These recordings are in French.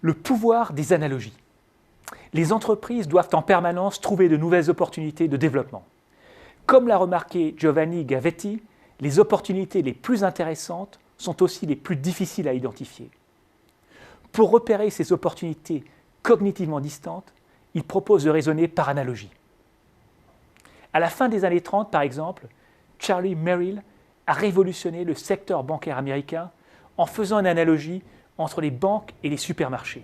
Le pouvoir des analogies. Les entreprises doivent en permanence trouver de nouvelles opportunités de développement. Comme l'a remarqué Giovanni Gavetti, les opportunités les plus intéressantes sont aussi les plus difficiles à identifier. Pour repérer ces opportunités cognitivement distantes, il propose de raisonner par analogie. À la fin des années 30, par exemple, Charlie Merrill a révolutionné le secteur bancaire américain en faisant une analogie entre les banques et les supermarchés.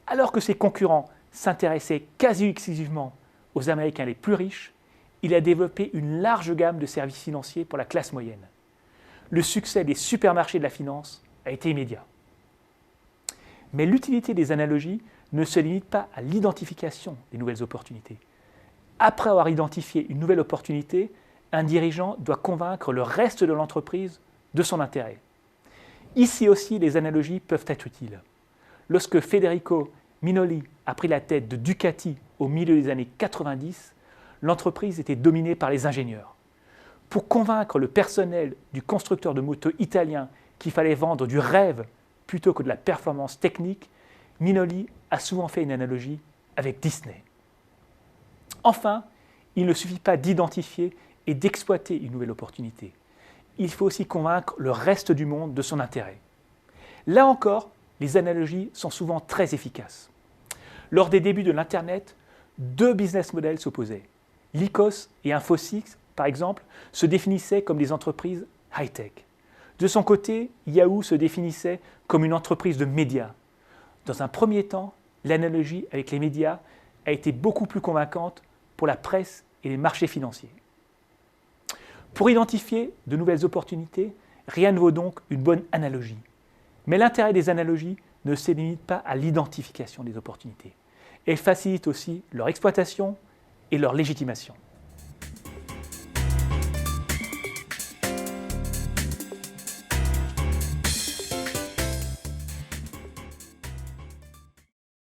Alors que ses concurrents s'intéressaient quasi exclusivement aux Américains les plus riches, il a développé une large gamme de services financiers pour la classe moyenne. Le succès des supermarchés de la finance a été immédiat. Mais l'utilité des analogies ne se limite pas à l'identification des nouvelles opportunités. Après avoir identifié une nouvelle opportunité, un dirigeant doit convaincre le reste de l'entreprise de son intérêt. Ici aussi, les analogies peuvent être utiles. Lorsque Federico Minoli a pris la tête de Ducati au milieu des années 90, l'entreprise était dominée par les ingénieurs. Pour convaincre le personnel du constructeur de motos italien qu'il fallait vendre du rêve plutôt que de la performance technique, Minoli a souvent fait une analogie avec Disney. Enfin, il ne suffit pas d'identifier et d'exploiter une nouvelle opportunité. Il faut aussi convaincre le reste du monde de son intérêt. Là encore, les analogies sont souvent très efficaces. Lors des débuts de l'Internet, deux business models s'opposaient. Lycos et Infosys, par exemple, se définissaient comme des entreprises high-tech. De son côté, Yahoo se définissait comme une entreprise de médias. Dans un premier temps, l'analogie avec les médias a été beaucoup plus convaincante pour la presse et les marchés financiers. Pour identifier de nouvelles opportunités, rien ne vaut donc une bonne analogie. Mais l'intérêt des analogies ne se limite pas à l'identification des opportunités. Elles facilitent aussi leur exploitation et leur légitimation.